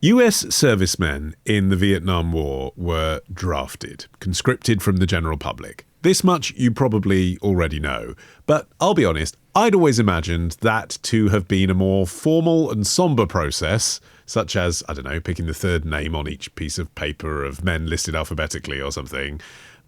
US servicemen in the Vietnam War were drafted, conscripted from the general public. This much you probably already know, but I'll be honest, I'd always imagined that to have been a more formal and sombre process, such as, I don't know, picking the third name on each piece of paper of men listed alphabetically or something.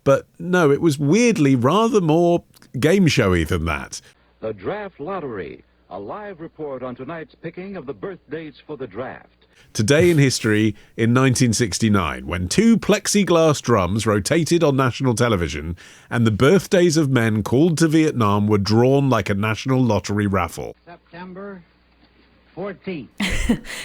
But no, it was weirdly rather more game showy than that. The Draft Lottery, a live report on tonight's picking of the birthdates for the draft. Today in history, in 1969, when two plexiglass drums rotated on national television and the birthdays of men called to Vietnam were drawn like a national lottery raffle. September 14th.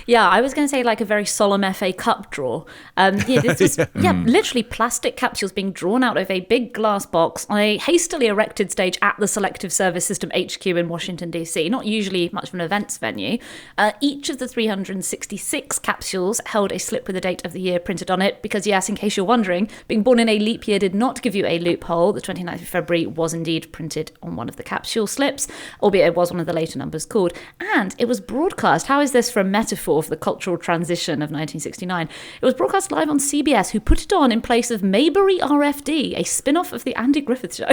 Yeah, I was going to say like a very solemn FA Cup draw. This was literally plastic capsules being drawn out of a big glass box on a hastily erected stage at the Selective Service System HQ in Washington, D.C. Not usually much of an events venue. Each of the 366 capsules held a slip with the date of the year printed on it because, yes, in case you're wondering, being born in a leap year did not give you a loophole. The 29th of February was indeed printed on one of the capsule slips, albeit it was one of the later numbers called. And it was broadcast. How is this for a metaphor for the cultural transition of 1969? It was broadcast live on CBS, who put it on in place of Maybury RFD, a spin-off of the Andy Griffith Show.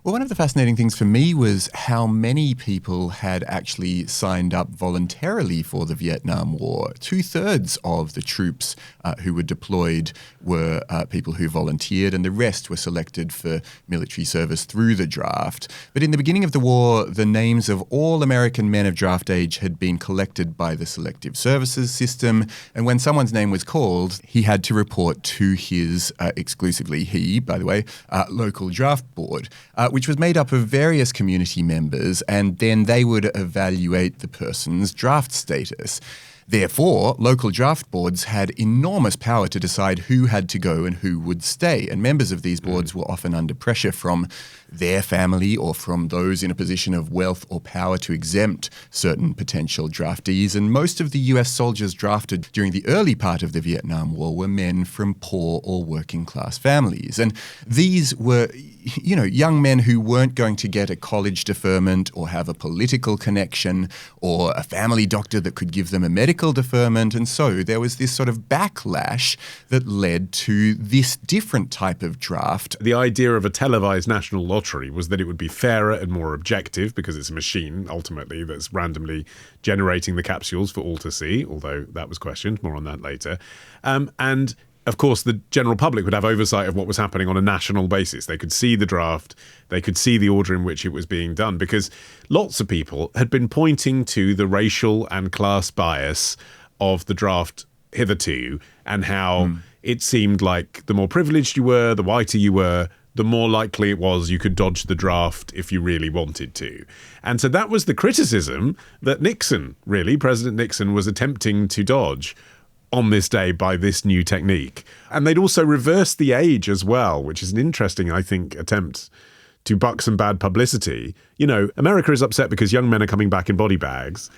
Well, one of the fascinating things for me was how many people had actually signed up voluntarily for the Vietnam War. 2/3 of the troops who were deployed were people who volunteered, and the rest were selected for military service through the draft. But in the beginning of the war, the names of all American men of draft age had been collected by the Selective Services System, and when someone's name was called, he had to report to his, exclusively he, by the way, local draft board, which was made up of various community members, and then they would evaluate the person's draft status. Therefore, local draft boards had enormous power to decide who had to go and who would stay, and members of these boards were often under pressure from their family or from those in a position of wealth or power to exempt certain potential draftees, and most of the US soldiers drafted during the early part of the Vietnam War were men from poor or working class families. And these were, you know, young men who weren't going to get a college deferment or have a political connection or a family doctor that could give them a medical deferment. And so there was this sort of backlash that led to this different type of draft. The idea of a televised national lottery was that it would be fairer and more objective because it's a machine, ultimately, that's randomly generating the capsules for all to see, although that was questioned. More on that later. And of course, the general public would have oversight of what was happening on a national basis. They could see the draft, they could see the order in which it was being done, because lots of people had been pointing to the racial and class bias of the draft hitherto, and how it seemed like the more privileged you were, the whiter you were, the more likely it was you could dodge the draft if you really wanted to. And so that was the criticism that President Nixon was attempting to dodge on this day by this new technique. And they'd also reversed the age as well, which is an interesting, I think, attempt to buck some bad publicity. You know, America is upset because young men are coming back in body bags.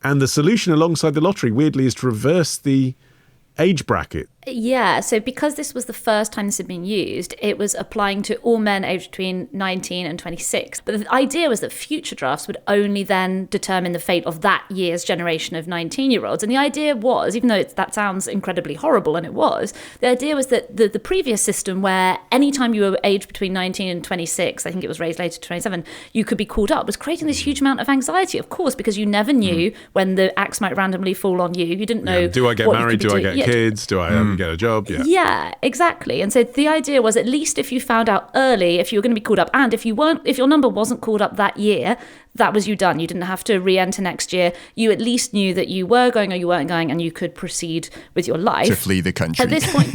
And the solution alongside the lottery, weirdly, is to reverse the age bracket. Yeah, so because this was the first time this had been used, it was applying to all men aged between 19 and 26. But the idea was that future drafts would only then determine the fate of that year's generation of 19-year-olds. And the idea was, even though that sounds incredibly horrible, and it was, the idea was that the previous system where any time you were aged between 19 and 26, I think it was raised later to 27, you could be called up, was creating this huge amount of anxiety, of course, because you never knew when the axe might randomly fall on you. You didn't know. Do I get married? Do I get kids? Do I get a job? Yeah, exactly. And so the idea was, at least if you found out early if you were going to be called up, and if your number wasn't called up that year, that was you done. You didn't have to re-enter next year. You at least knew that you were going or you weren't going, and you could proceed with your life. To flee the country. At this point,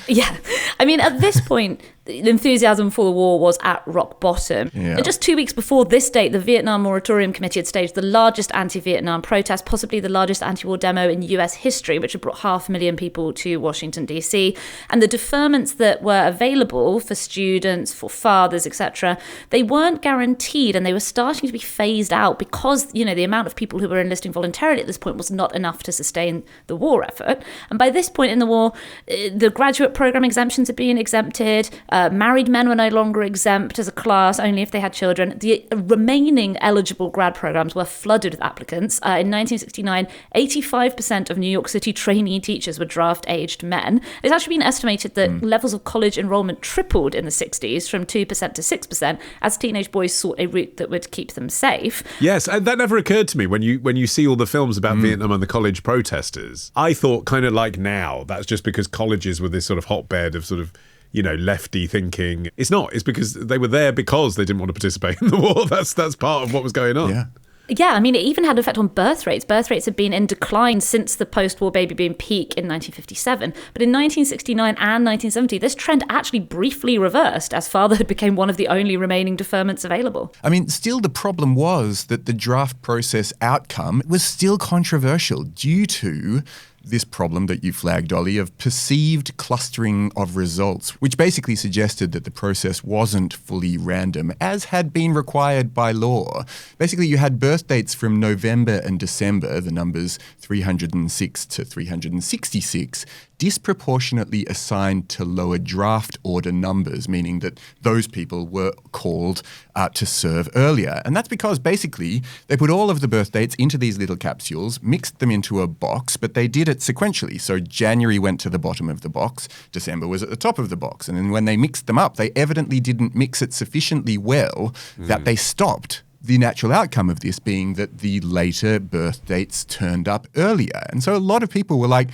yeah. I mean, at this point, the enthusiasm for the war was at rock bottom. Yeah. And just 2 weeks before this date, the Vietnam Moratorium Committee had staged the largest anti-Vietnam protest, possibly the largest anti-war demo in US history, which had brought 500,000 people to Washington, D.C. And the deferments that were available for students, for fathers, etc., they weren't guaranteed, and they were starting to be be phased out because, the amount of people who were enlisting voluntarily at this point was not enough to sustain the war effort. And by this point in the war, the graduate program exemptions had been exempted. Married men were no longer exempt as a class, only if they had children. The remaining eligible grad programs were flooded with applicants. In 1969, 85% of New York City trainee teachers were draft-aged men. It's actually been estimated that levels of college enrollment tripled in the 60s from 2% to 6% as teenage boys sought a route that would keep them safe. Yes, and that never occurred to me when you see all the films about Vietnam and the college protesters. I thought kind of like now, that's just because colleges were this sort of hotbed of sort of, lefty thinking. It's not. It's because they were there because they didn't want to participate in the war. That's part of what was going on. Yeah. Yeah, I mean, it even had an effect on birth rates. Birth rates had been in decline since the post-war baby boom peak in 1957. But in 1969 and 1970, this trend actually briefly reversed as fatherhood became one of the only remaining deferments available. I mean, still the problem was that the draft process outcome was still controversial due to this problem that you flagged, Olly, of perceived clustering of results, which basically suggested that the process wasn't fully random, as had been required by law. Basically, you had birth dates from November and December, the numbers 306 to 366, disproportionately assigned to lower draft order numbers, meaning that those people were called to serve earlier. And that's because basically they put all of the birth dates into these little capsules, mixed them into a box, but they did it sequentially. So January went to the bottom of the box, December was at the top of the box. And then when they mixed them up, they evidently didn't mix it sufficiently well that they stopped the natural outcome of this being that the later birth dates turned up earlier. And so a lot of people were like,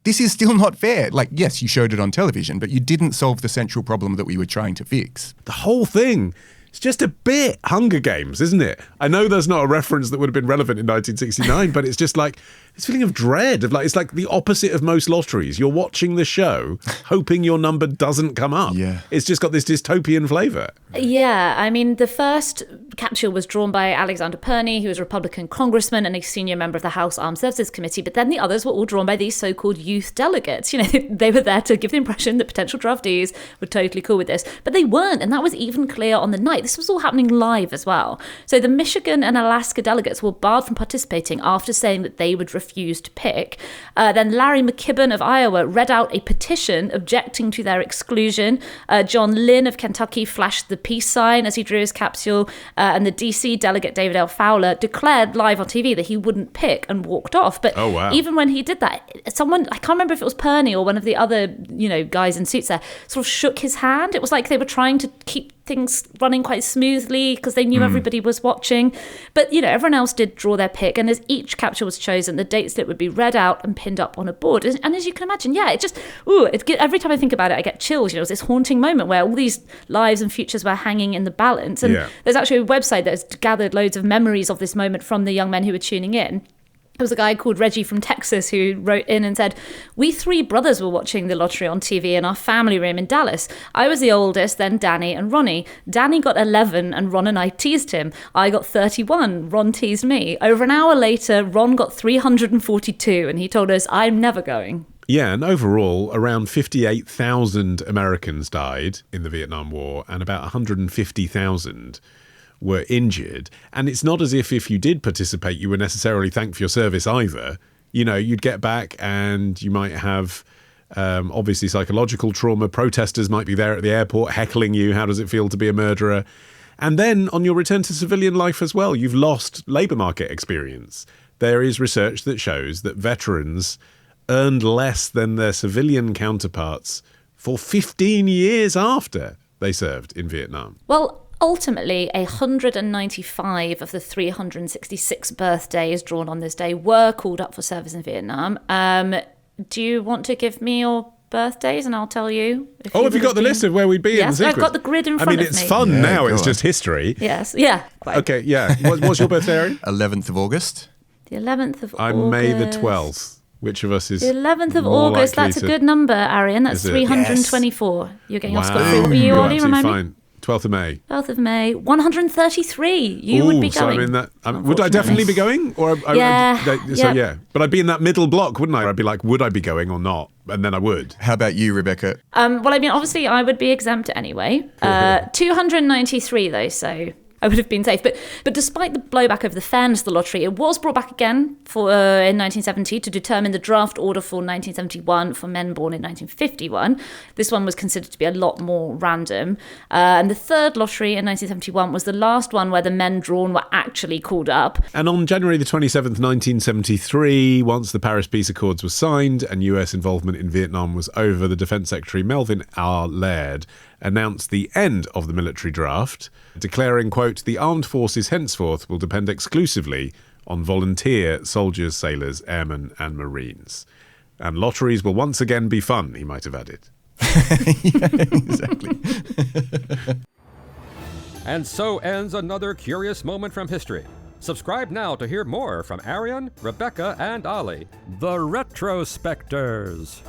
this is still not fair. Like, yes, you showed it on television, but you didn't solve the central problem that we were trying to fix. The whole thing, it's just a bit Hunger Games, isn't it? I know there's not a reference that would have been relevant in 1969, but it's just like this feeling of dread, of like, it's like the opposite of most lotteries. You're watching the show, hoping your number doesn't come up. Yeah. It's just got this dystopian flavour. Yeah, I mean, the first capsule was drawn by Alexander Perney, who was a Republican congressman and a senior member of the House Armed Services Committee, but then the others were all drawn by these so-called youth delegates. They were there to give the impression that potential draftees were totally cool with this, but they weren't, and that was even clear on the night. This was all happening live as well. So the Michigan and Alaska delegates were barred from participating after saying that they would refuse to pick. Then Larry McKibben of Iowa read out a petition objecting to their exclusion. John Lynn of Kentucky flashed the peace sign as he drew his capsule, and the DC delegate David L. Fowler declared live on TV that he wouldn't pick and walked off. But even when he did that, someone, I can't remember if it was Perney or one of the other guys in suits there, sort of shook his hand. It was like they were trying to keep things running quite smoothly because they knew everybody was watching. But everyone else did draw their pick, and as each capsule was chosen, the date slip would be read out and pinned up on a board. And as you can imagine, it just every time I think about it, I get chills. It was this haunting moment where all these lives and futures were hanging in the balance. And there's actually a website that has gathered loads of memories of this moment from the young men who were tuning in. There was a guy called Reggie from Texas who wrote in and said, "We three brothers were watching the lottery on TV in our family room in Dallas. I was the oldest, then Danny and Ronnie. Danny got 11 and Ron and I teased him. I got 31. Ron teased me. Over an hour later, Ron got 342 and he told us, 'I'm never going.'" Yeah, and overall, around 58,000 Americans died in the Vietnam War and about 150,000 were injured. And it's not as if you did participate, you were necessarily thanked for your service either. You'd get back and you might have obviously psychological trauma. Protesters might be there at the airport heckling you. How does it feel to be a murderer? And then on your return to civilian life as well, you've lost labour market experience. There is research that shows that veterans earned less than their civilian counterparts for 15 years after they served in Vietnam. Well, ultimately, 195 of the 366 birthdays drawn on this day were called up for service in Vietnam. Do you want to give me your birthdays and I'll tell you? Have you got the list of where we'd be in the sequence? Yes, I've got the grid in front of me. It's fun now, it's just history. Yes, yeah. Quite. Okay, yeah. What's your birthday, Arion? 11th of August. The 11th of August. I'm May the 12th. Which of us is the 11th of more August? That's a good number, Arion. That's 324. Yes. You're getting off scot-free. What were you, Olly? Remind me. 12th of May. 12th of May. 133. You would be going. So I'm in that. Would I definitely be going? Or Yeah. But I'd be in that middle block, wouldn't I? I'd be like, would I be going or not? And then I would. How about you, Well, Rebecca? I mean, obviously, I would be exempt anyway. 293 though, so I would have been safe. But despite the blowback over the fairness of the lottery, it was brought back again in 1970 to determine the draft order for 1971 for men born in 1951. This one was considered to be a lot more random. And the third lottery in 1971 was the last one where the men drawn were actually called up. And on January the 27th, 1973, once the Paris Peace Accords were signed and US involvement in Vietnam was over, the Defence Secretary Melvin R. Laird announced the end of the military draft, declaring, quote, "The armed forces henceforth will depend exclusively on volunteer soldiers, sailors, airmen and marines. And lotteries will once again be fun," he might have added. Yeah, exactly. And so ends another curious moment from history. Subscribe now to hear more from Arion, Rebecca, and Olly, the Retrospectors.